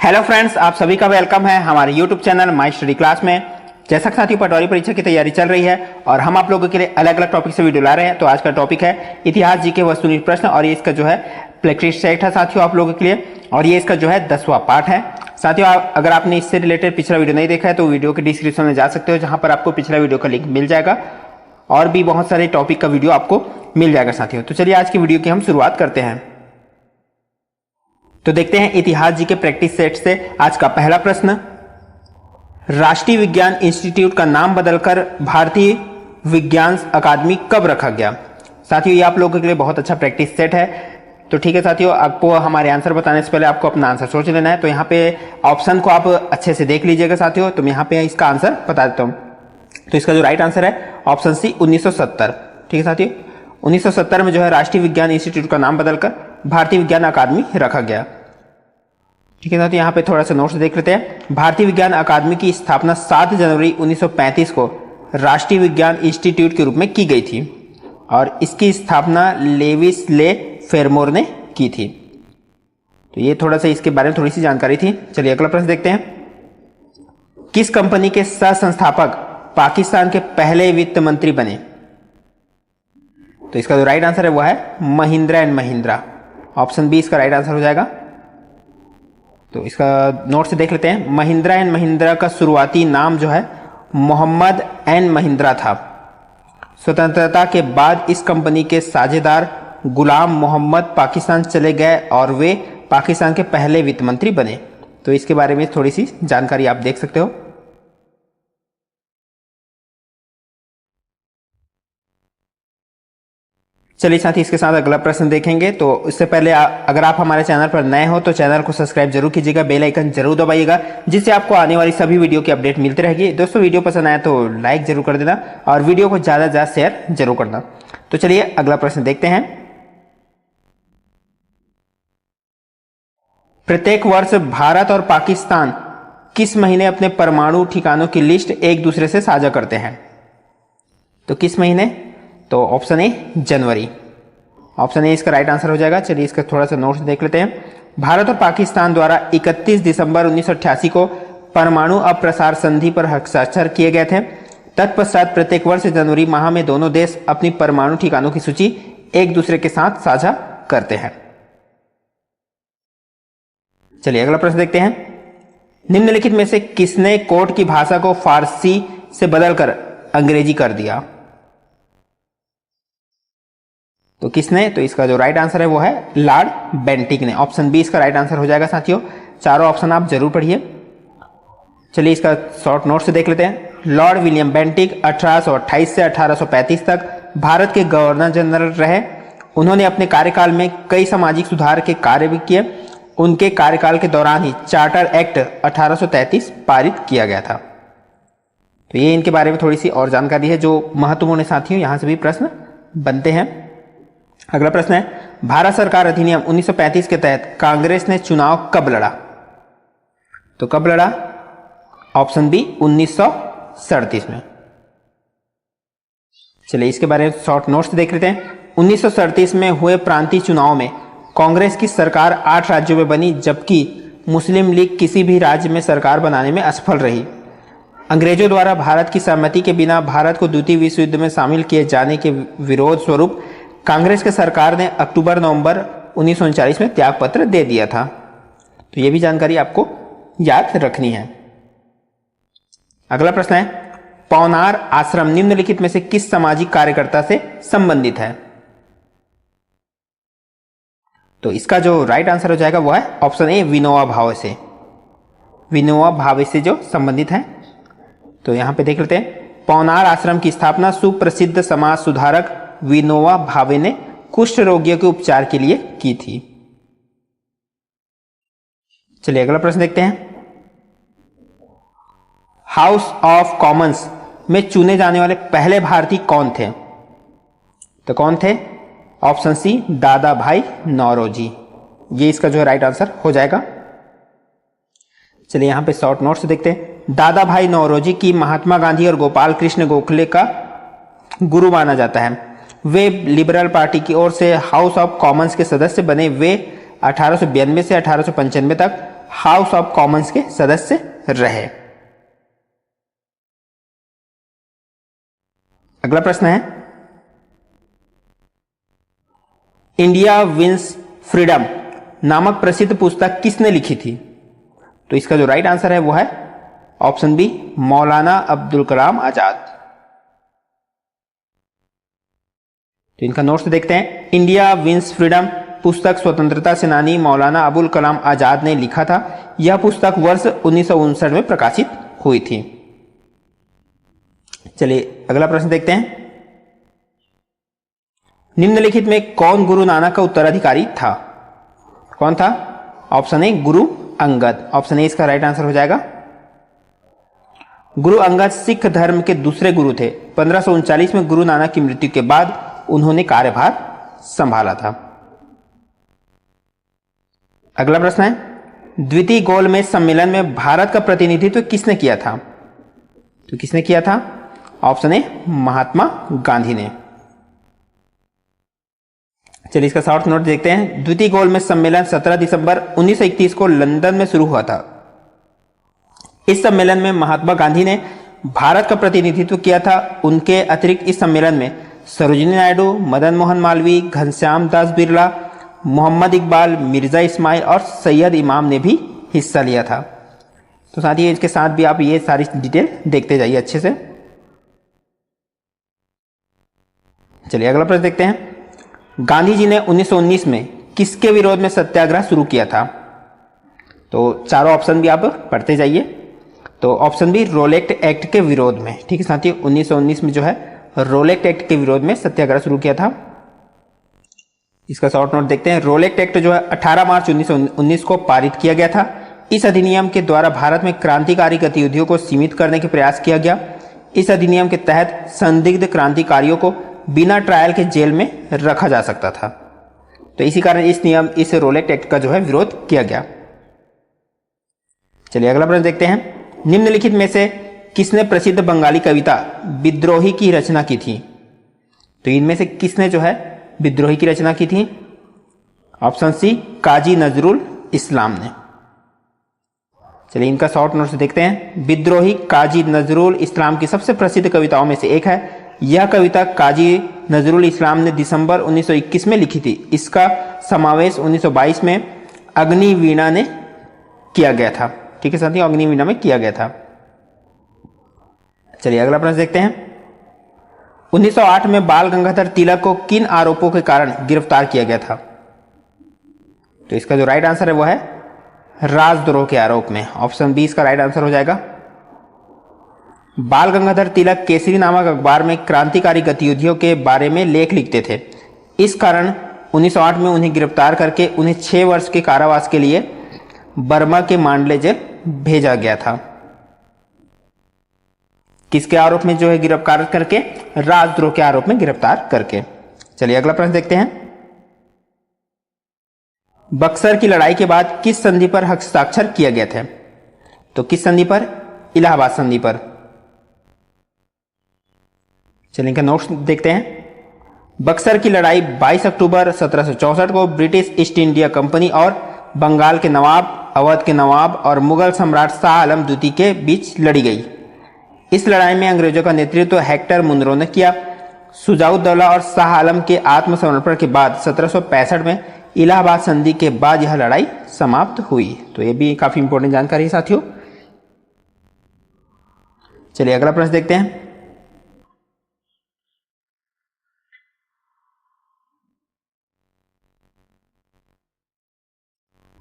Hello friends, आप सभी का वेलकम है हमारे YouTube channel my study class में। जैसा कि साथियों पटवारी परीक्षा की तैयारी चल रही है और हम आप लोगों के लिए अलग अलग टॉपिक से वीडियो ला रहे हैं। तो आज का टॉपिक है इतिहास जी के वस्तुनिष्ठ प्रश्न और ये इसका जो है प्रैक्टिस सेट है साथियों आप लोगों के लिए, और ये इसका जो है 10वां पार्ट है। साथियों अगर आपने इससे रिलेटेड पिछला वीडियो नहीं देखा है तो वीडियो के डिस्क्रिप्शन में जा सकते हो, जहां पर आपको पिछला वीडियो का लिंक मिल जाएगा और भी बहुत सारे टॉपिक का वीडियो आपको मिल जाएगा साथियों। तो चलिए आज की वीडियो की हम शुरुआत करते हैं। तो देखते हैं इतिहास जी के प्रैक्टिस सेट से आज का पहला प्रश्न। राष्ट्रीय विज्ञान इंस्टीट्यूट का नाम बदलकर भारतीय विज्ञान अकादमी कब रखा गया? साथियों ये आप लोगों के लिए बहुत अच्छा प्रैक्टिस सेट है। तो ठीक है साथियों, आपको हमारे आंसर बताने से पहले आपको अपना आंसर सोच लेना है। तो यहाँ पे ऑप्शन को आप अच्छे से देख लीजिएगा साथियों। तो मैं यहाँ पे इसका आंसर बता देता हूँ। तो इसका जो राइट आंसर है ऑप्शन सी 1970। ठीक है साथियों, 1970 में जो है राष्ट्रीय विज्ञान इंस्टीट्यूट का नाम बदलकर भारतीय विज्ञान अकादमी रखा गया। ठीक है साथियों, यहाँ पे थोड़ा सा नोट्स देख लेते हैं। भारतीय विज्ञान अकादमी की स्थापना 7 जनवरी 1935 को राष्ट्रीय विज्ञान इंस्टीट्यूट के रूप में की गई थी और इसकी स्थापना लेविस ले फेरमोर ने की थी। तो ये थोड़ा सा इसके बारे में थोड़ी सी जानकारी थी। चलिए अगला प्रश्न देखते हैं। किस कंपनी के सह संस्थापक पाकिस्तान के पहले वित्त मंत्री बने? तो इसका जो राइट आंसर है वो है Mahindra and Mahindra. Option B इसका राइट आंसर हो जाएगा। तो इसका नोट से देख लेते हैं। महिंद्रा एंड महिंद्रा का शुरुआती नाम जो है मोहम्मद एंड महिंद्रा था। स्वतंत्रता के बाद इस कंपनी के साझेदार गुलाम मोहम्मद पाकिस्तान चले गए और वे पाकिस्तान के पहले वित्त मंत्री बने। तो इसके बारे में थोड़ी सी जानकारी आप देख सकते हो। चलिए साथी इसके साथ अगला प्रश्न देखेंगे। तो इससे पहले अगर आप हमारे चैनल पर नए हो तो चैनल को सब्सक्राइब जरूर कीजिएगा, बेल आइकन जरूर दबाइएगा, जिससे आपको आने वाली सभी वीडियो की अपडेट मिलती रहेगी। दोस्तों वीडियो पसंद आए तो लाइक जरूर कर देना और वीडियो को ज्यादा से ज्यादा शेयर जरूर करना। तो चलिए अगला प्रश्न देखते हैं। प्रत्येक वर्ष भारत और पाकिस्तान किस महीने अपने परमाणु ठिकानों की लिस्ट एक दूसरे से साझा करते हैं? तो किस महीने? तो option A January. Option A इसका राइट आंसर हो जाएगा। चलिए इसका थोड़ा सा नोट्स देख लेते हैं। भारत और पाकिस्तान द्वारा 31 दिसंबर 1988 को परमाणु अप्रसार संधि पर हस्ताक्षर किए गए थे। तत्पश्चात प्रत्येक वर्ष जनवरी माह में दोनों देश अपनी परमाणु ठिकानों की सूची एक दूसरे के साथ साझा करते हैं। चलिए अगला प्रश्न देखते हैं। निम्नलिखित में से किसने कोर्ट की भाषा को फारसी से बदलकर अंग्रेजी कर दिया? तो किसने? तो इसका जो राइट आंसर है वो है लॉर्ड बेंटिक ने। ऑप्शन बी इसका राइट आंसर हो जाएगा साथियों। चारों ऑप्शन आप जरूर पढ़िए। चलिए इसका शॉर्ट नोट से देख लेते हैं। लॉर्ड विलियम बेंटिक 1828 से 1835 तक भारत के गवर्नर जनरल रहे। उन्होंने अपने कार्यकाल में कई सामाजिक सुधार के कार्य भी किए। उनके कार्यकाल के दौरान ही चार्टर एक्ट 1833 पारित किया गया था। तो ये इनके बारे में थोड़ी सी और जानकारी है जो महत्वपूर्ण है साथियों, यहां से भी प्रश्न बनते हैं। अगला प्रश्न है, भारत सरकार अधिनियम 1935 के तहत कांग्रेस ने चुनाव कब लड़ा? तो कब लड़ा? ऑप्शन बी 1937 में। चलिए इसके बारे में शॉर्ट नोट्स देख लेते हैं। 1937 में हुए प्रांतीय चुनाव में कांग्रेस की सरकार 8 राज्यों में बनी, जबकि मुस्लिम लीग किसी भी राज्य में सरकार बनाने में असफल रही। अंग्रेजों द्वारा भारत की सहमति के बिना भारत को द्वितीय विश्व युद्ध में शामिल किए जाने के विरोध स्वरूप कांग्रेस के सरकार ने अक्टूबर-नवंबर 1939 में त्याग पत्र दे दिया था। तो यह भी जानकारी आपको याद रखनी है। अगला प्रश्न है, पौनार आश्रम निम्नलिखित में से किस सामाजिक कार्यकर्ता से संबंधित है? तो इसका जो राइट आंसर हो जाएगा वो है ऑप्शन ए विनोबा भावे से। विनोबा भावे से जो संबंधित है। तो यहां पे देख लेते हैं। पौनार आश्रम की स्थापना सुप्रसिद्ध समाज सुधारक विनोबा भावे ने कुष्ठ रोगियों के उपचार के लिए की थी। चलिए अगला प्रश्न देखते हैं। हाउस ऑफ कॉमन्स में चुने जाने वाले पहले भारतीय कौन थे? तो कौन थे? ऑप्शन सी दादा भाई नौरोजी। ये इसका जो है राइट आंसर हो जाएगा। चलिए यहां पे शॉर्ट नोट से देखते हैं। दादा भाई नौरोजी की महात्मा गांधी और गोपाल कृष्ण गोखले का गुरु माना जाता है। वे लिबरल पार्टी की ओर से हाउस ऑफ कॉमन्स के सदस्य बने। वे 1892 से 1895 तक हाउस ऑफ कॉमन्स के सदस्य रहे। अगला प्रश्न है, इंडिया विंस फ्रीडम नामक प्रसिद्ध पुस्तक किसने लिखी थी? तो इसका जो राइट आंसर है वो है ऑप्शन बी, मौलाना अब्दुल कलाम आजाद। तो इनका नोट्स देखते हैं। इंडिया विंस फ्रीडम पुस्तक स्वतंत्रता सेनानी मौलाना अबुल कलाम आजाद ने लिखा था। यह पुस्तक वर्ष 1959 में प्रकाशित हुई थी। चलिए अगला प्रश्न देखते हैं। निम्नलिखित में कौन गुरु नानक का उत्तराधिकारी था? कौन था? Option A Guru Angad. Option A इसका राइट आंसर हो जाएगा। गुरु अंगद सिख धर्म के दूसरे गुरु थे। 1539 में गुरु नानक की मृत्यु के बाद उन्होंने कार्यभार संभाला था। अगला प्रश्न है, द्वितीय गोलमेज सम्मेलन में भारत का प्रतिनिधित्व किसने किया था? तो किसने किया था? ऑप्शन ए महात्मा गांधी ने। चलिए इसका शॉर्ट नोट देखते हैं। द्वितीय गोलमेज सम्मेलन 17 दिसंबर 1931 को लंदन में शुरू हुआ था। इस सम्मेलन में महात्मा गांधी ने भारत का प्रतिनिधित्व किया था। उनके अतिरिक्त इस सम्मेलन में सरोजिनी नायडू, मदन मोहन मालवीय, घनश्याम दास बिरला, मोहम्मद इकबाल, मिर्जा इस्माइल और सैयद इमाम ने भी हिस्सा लिया था। तो साथ ही इसके साथ भी आप ये सारी डिटेल देखते जाइए अच्छे से। चलिए अगला प्रश्न देखते हैं। गांधी जी ने 1919 में किसके विरोध में सत्याग्रह शुरू किया था? तो चारों ऑप्शन भी आप पढ़ते जाइए। तो ऑप्शन बी रोलेक्ट एक्ट के विरोध में। ठीक है साथियों, 1919 में जो है रोलेक्ट एक्ट के विरोध में सत्याग्रह शुरू किया था। इसका शॉर्ट नोट देखते हैं। रोलेक्ट एक्ट जो है 18 मार्च 1919 को पारित किया गया था। इस अधिनियम के द्वारा भारत में क्रांतिकारी गतिविधियों को सीमित करने के प्रयास किया गया। इस अधिनियम के तहत संदिग्ध क्रांतिकारियों को बिना ट्रायल के जेल में रखा जा सकता था। तो इसी कारण इस रोलेक्ट एक्ट का जो है विरोध किया गया। चलिए अगला प्रश्न देखते हैं। निम्नलिखित में से किसने प्रसिद्ध बंगाली कविता विद्रोही की रचना की थी? तो इनमें से किसने जो है विद्रोही की रचना की थी? ऑप्शन सी काजी नजरुल इस्लाम ने। चलिए इनका शॉर्ट नोट्स देखते हैं। विद्रोही काजी नजरुल इस्लाम की सबसे प्रसिद्ध कविताओं में से एक है। यह कविता काजी नजरुल इस्लाम ने दिसंबर 1921 में लिखी थी। इसका समावेश 1922 में अग्निवीणा ने किया गया था। ठीक है साथियों, अग्निवीणा में किया गया था। चलिए अगला प्रश्न देखते हैं। 1908 में बाल गंगाधर तिलक को किन आरोपों के कारण गिरफ्तार किया गया था? तो इसका जो राइट आंसर है वो है राजद्रोह के आरोप में। ऑप्शन बी इसका राइट आंसर हो जाएगा। बाल गंगाधर तिलक केसरी नामक अखबार में क्रांतिकारी गतिविधियों के बारे में लेख लिखते थे। इस कारण 1908 में उन्हें गिरफ्तार करके उन्हें 6 वर्ष के कारावास के लिए बर्मा के मांडले जेल भेजा गया था। किसके आरोप में जो है गिरफ्तार करके? राजद्रोह के आरोप में गिरफ्तार करके। चलिए अगला प्रश्न देखते हैं। बक्सर की लड़ाई के बाद किस संधि पर हस्ताक्षर किया गया था? तो किस संधि पर? इलाहाबाद संधि पर। चलिए इनका नोट्स देखते हैं। बक्सर की लड़ाई 22 अक्टूबर 1764 को ब्रिटिश ईस्ट इंडिया कंपनी और बंगाल के नवाब, अवध के नवाब और मुगल सम्राट शाह आलम द्वितीय के बीच लड़ी गई। इस लड़ाई में अंग्रेजों का नेतृत्व हेक्टर मुनरो ने किया। शुजाउद्दौला और शाह आलम के आत्मसमर्पण के बाद 1765 में इलाहाबाद संधि के बाद यह लड़ाई समाप्त हुई। तो यह भी काफी इंपॉर्टेंट जानकारी है साथियों। चलिए अगला प्रश्न देखते हैं।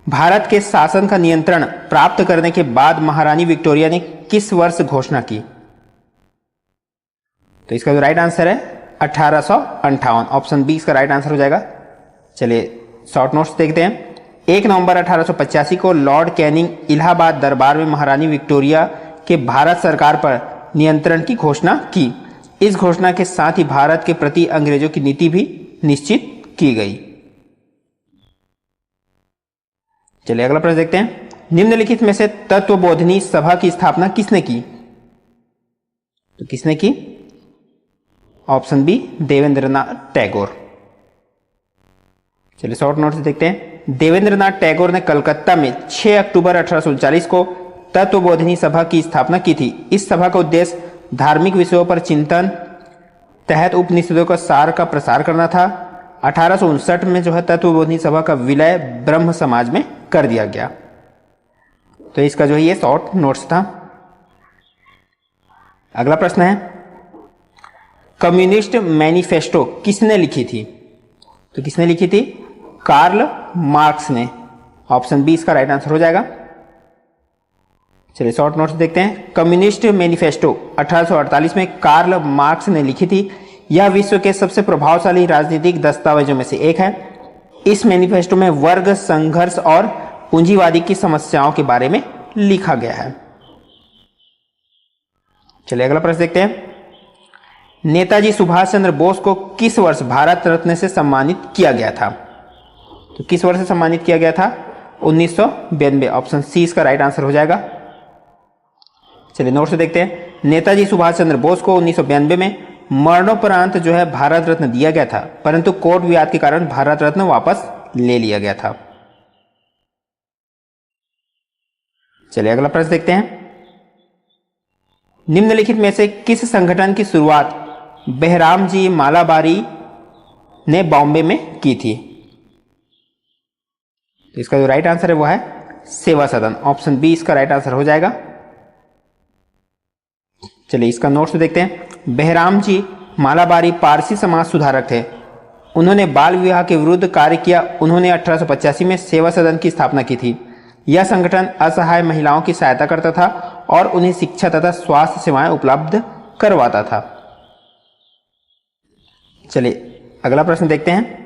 भारत के शासन का नियंत्रण प्राप्त करने के बाद महारानी विक्टोरिया ने किस वर्ष घोषणा की? तो इसका जो राइट आंसर है 1858। ऑप्शन बी इसका राइट आंसर हो जाएगा। चलिए शॉर्ट नोट्स देखते हैं। 1 नवंबर 1885 को लॉर्ड कैनिंग इलाहाबाद दरबार में महारानी विक्टोरिया के भारत सरकार पर नियंत्रण की घोषणा की। इस घोषणा के साथ ही भारत के प्रति अंग्रेजों की नीति भी निश्चित की गई। चलिए अगला प्रश्न देखते हैं। निम्नलिखित में से तत्वबोधिनी सभा की स्थापना किसने की? तो किसने की? Option B Debendranath Tagore. चलिए शॉर्ट नोट से देखते हैं। देवेंद्रनाथ टैगोर ने कलकत्ता में 6 अक्टूबर 1839 को तत्वबोधिनी सभा की स्थापना की थी। इस सभा का उद्देश्य धार्मिक विषयों पर चिंतन तहत उपनिषदों का सार का प्रसार करना था। 1859 में जो है तत्वबोधिनी सभा का विलय ब्रह्म समाज में कर दिया गया। तो इसका जो है ये शॉर्ट नोट्स था। अगला प्रश्न है, कम्युनिस्ट मैनिफेस्टो किसने लिखी थी? तो किसने लिखी थी? कार्ल मार्क्स ने। ऑप्शन बी इसका राइट आंसर हो जाएगा। चलिए शॉर्ट नोट्स देखते हैं। कम्युनिस्ट मैनिफेस्टो 1848 में कार्ल मार्क्स ने लिखी थी। यह विश्व के सबसे प्रभावशाली राजनीतिक दस्तावेजों में से एक है। इस मैनिफेस्टो में वर्ग संघर्ष और पूंजीवादी की समस्याओं के बारे में लिखा गया है। चलिए अगला प्रश्न देखते हैं। नेताजी सुभाष चंद्र बोस को किस वर्ष भारत रत्न से सम्मानित किया गया था? तो किस वर्ष से सम्मानित किया गया था? 1992। ऑप्शन सी इसका राइट आंसर हो जाएगा। चलिए नोट से देखते हैं। नेताजी सुभाष चंद्र बोस को 1992 में मरणोपरांत जो है भारत रत्न दिया गया था, परंतु कोर्ट विवाद के कारण भारत रत्न वापस ले लिया गया था। चलिए अगला प्रश्न देखते हैं। निम्नलिखित में से किस संगठन की शुरुआत बेहराम जी मालाबारी ने बॉम्बे में की थी? तो इसका जो राइट आंसर है वो है सेवा सदन। ऑप्शन बी इसका राइट आंसर हो जाएगा। चलिए इसका नोट्स देखते हैं। बेहराम जी मालाबारी पारसी समाज सुधारक थे। उन्होंने बाल विवाह के विरुद्ध कार्य किया। उन्होंने 1885 में सेवा सदन की स्थापना की थी। यह संगठन असहाय महिलाओं की सहायता करता था और उन्हें शिक्षा तथा स्वास्थ्य सेवाएं उपलब्ध करवाता था। चलिए अगला प्रश्न देखते हैं।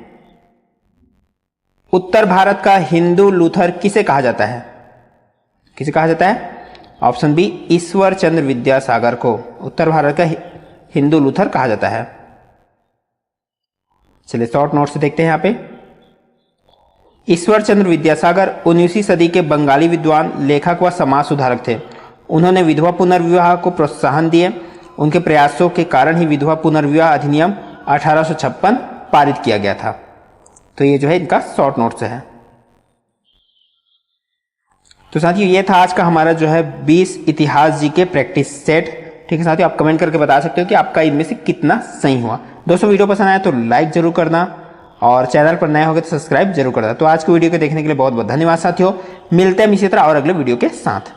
उत्तर भारत का हिंदू लूथर किसे कहा जाता है? किसे कहा जाता है? ऑप्शन बी ईश्वर चंद्र विद्यासागर को उत्तर भारत का हिंदू लूथर कहा जाता है। चलिए शॉर्ट नोट से देखते हैं। यहां पे ईश्वर चंद्र विद्यासागर 19वीं सदी के बंगाली विद्वान, लेखक व समाज सुधारक थे। उन्होंने विधवा पुनर्विवाह को प्रोत्साहन दिए। उनके प्रयासों के कारण ही विधवा पुनर्विवाह अधिनियम 1856 पारित किया गया था। तो ये जो है इनका शॉर्ट नोट्स है। तो साथियों ये था आज का हमारा जो है 20 इतिहास जी के प्रैक्टिस सेट। ठीक है साथियों, आप कमेंट करके बता सकते हो कि आपका इनमें से कितना सही हुआ। दोस्तों वीडियो पसंद आया तो लाइक जरूर करना और चैनल पर नए होगे तो सब्सक्राइब जरूर करना। तो आज की वीडियो को देखने के लिए बहुत बहुत धन्यवाद साथियों। मिलते हैं इसी तरह और अगले वीडियो के साथ।